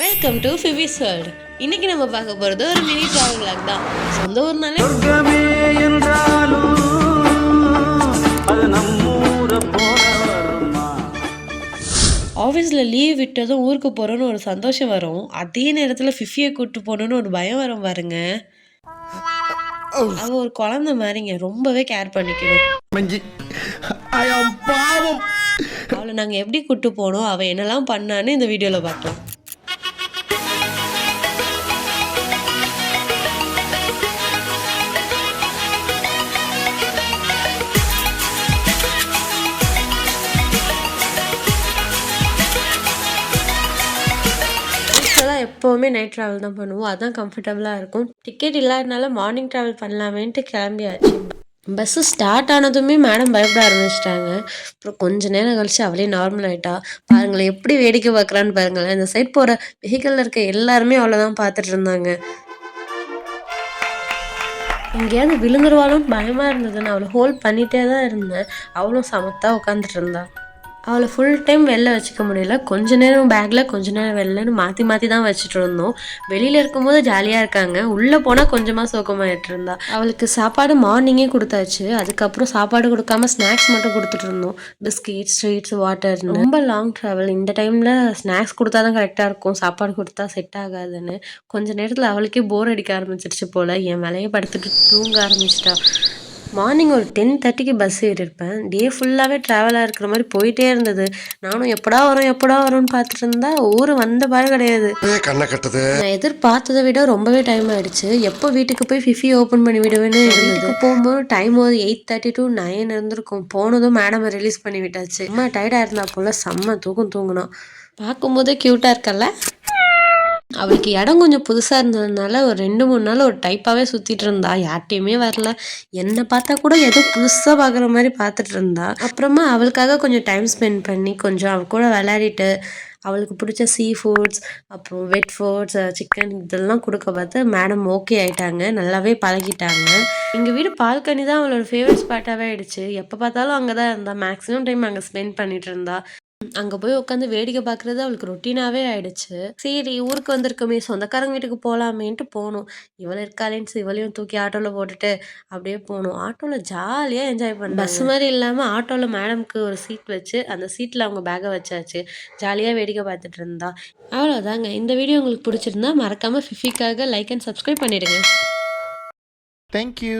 Welcome to ஃபிவிஸ் world. இன்னைக்கு நம்ம பார்க்க போகிறது ஒரு மினி ட்ராவல் விளாக் தான். சொந்த ஊர்னாலே ஆஃபீஸில் லீவ் விட்டதும் ஊருக்கு போகிறோன்னு ஒரு சந்தோஷம் வரும். அதே நேரத்தில் ஃபிஃபியை கூப்பிட்டு போகணுன்னு ஒரு பயம் வரும் பாருங்க. அவ ஒரு குழந்தை மாதிரிங்க, ரொம்பவே கேர் பண்ணிக்கணும். அவளை நாங்கள் எப்படி கூப்பிட்டு போனோம், அவள் என்னெல்லாம் பண்ணான்னு இந்த வீடியோவில் பார்க்கலாம். எப்போவுமே நைட் ட்ராவல் தான் பண்ணுவோம், அதுதான் கம்ஃபர்டபுளாக இருக்கும். டிக்கெட் இல்லாதனால மார்னிங் ட்ராவல் பண்ணலாமேன்ட்டு கிளம்பியாச்சு. பஸ்ஸு ஸ்டார்ட் ஆனதுமே மேடம் பயப்பட ஆரம்பிச்சிட்டாங்க. அப்புறம் கொஞ்சம் நேரம் கழிச்சு அவளே நார்மல் ஆகிட்டா. பாருங்களேன் எப்படி வேடிக்கை பார்க்குறான்னு பாருங்களேன். இந்த சைட் போகிற வெஹிக்கிளில் இருக்க எல்லாருமே அவ்வளோதான் பார்த்துட்டு இருந்தாங்க. எங்கேயாவது விழுந்துருவாலும் பயமாக இருந்தது. நான் அவளை ஹோல்ட் பண்ணிகிட்டே தான் இருந்தேன். அவளும் சமத்தாக உட்காந்துட்டு இருந்தா. அவளை ஃபுல் டைம் வெளில வச்சுக்க முடியல. கொஞ்ச நேரம் பேக்கில் கொஞ்ச நேரம் வெளிலன்னு மாற்றி மாற்றி தான் வச்சுட்டு இருந்தோம். வெளியில் இருக்கும்போது ஜாலியாக இருக்காங்க, உள்ளே போனால் கொஞ்சமாக சோகமாகிட்டு இருந்தா. அவளுக்கு சாப்பாடு மார்னிங்கே கொடுத்தாச்சு. அதுக்கப்புறம் சாப்பாடு கொடுக்காம ஸ்நாக்ஸ் மட்டும் கொடுத்துட்டு இருந்தோம். Biscuit, sweets, water. ரொம்ப லாங் ட்ராவல், இந்த டைமில் ஸ்நாக்ஸ் கொடுத்தா தான் கரெக்டாக இருக்கும், சாப்பாடு கொடுத்தா செட் ஆகாதுன்னு. கொஞ்ச நேரத்தில் அவளுக்கே போர் அடிக்க ஆரம்பிச்சிருச்சு போல். என் வேலையை படுத்துட்டு தூங்க ஆரம்பிச்சிட்டா. மார்னிங் ஒரு 10:30க்கு பஸ் ஏறியிருப்பேன். டே ஃபுல்லாகவே ட்ராவலாக இருக்கிற மாதிரி போயிட்டே இருந்தது. நானும் எப்படா வரும்னு பார்த்துட்டு இருந்தா ஊர் வந்த பாடு கிடையாது. நான் எதிர்பார்த்ததை விட ரொம்பவே டைம் ஆயிடுச்சு. எப்போ வீட்டுக்கு போய் ஃபிஃபி ஓப்பன் பண்ணி விடுவேன்னு இருந்தது. போகும்போது டைம் ஒரு 8:30 to 9 இருந்திருக்கும். போனதும் மேடம் ரிலீஸ் பண்ணி விட்டாச்சு. அம்மா டயர்டாக இருந்தா போல் செம்ம தூங்கினோம். பார்க்கும்போதே க்யூட்டாக இருக்கல்ல. அவளுக்கு இடம் கொஞ்சம் புதுசாக இருந்ததுனால ஒரு 2-3 நாள் ஒரு டைப்பாகவே சுற்றிட்டு இருந்தா. யார்கிட்டையுமே வரல. என்னை பார்த்தா கூட ஏதோ புதுசாக பார்க்குற மாதிரி பார்த்துட்டு இருந்தா. அப்புறமா அவளுக்காக கொஞ்சம் டைம் ஸ்பெண்ட் பண்ணி கொஞ்சம் அவள் கூட விளையாடிட்டு அவளுக்கு பிடிச்ச சீ ஃபுட்ஸ், அப்புறம் வெட் ஃபுட்ஸ், சிக்கன் இதெல்லாம் கொடுக்க பார்த்து மேடம் ஓகே ஆகிட்டாங்க. நல்லாவே பழகிட்டாங்க. எங்கள் வீடு பால்கனி தான் அவளோட ஃபேவரட் ஸ்பாட்டாகவே ஆகிடுச்சு. எப்போ பார்த்தாலும் அங்கே தான் இருந்தா. மேக்ஸிமம் டைம் அங்கே ஸ்பெண்ட் பண்ணிட்டு இருந்தா. அங்கே போய் உட்காந்து வேடிக்கை பார்க்குறது அவளுக்கு ரொட்டீனாகவே ஆயிடுச்சு. சரி ஊருக்கு வந்திருக்கோமே, சொந்தக்காரங்க வீட்டுக்கு போகலாமேன்ட்டு போகணும். இவளை இருக்காளேன்னு இவளையும் தூக்கி ஆட்டோவில் போட்டுட்டு அப்படியே போகணும். ஆட்டோவில் ஜாலியாக என்ஜாய் பண்ண. பஸ் மாதிரி இல்லாமல் ஆட்டோவில் மேடம்க்கு ஒரு சீட் வச்சு அந்த சீட்டில் அவங்க பேக்கை வச்சாச்சு. ஜாலியாக வேடிக்கை பார்த்துட்டு இருந்தா. அவ்வளோதாங்க. இந்த வீடியோ உங்களுக்கு பிடிச்சிருந்தா மறக்காமல் ஃபிஃபிக்காக லைக் அண்ட் சப்ஸ்கிரைப் பண்ணிடுங்க. தேங்க்யூ.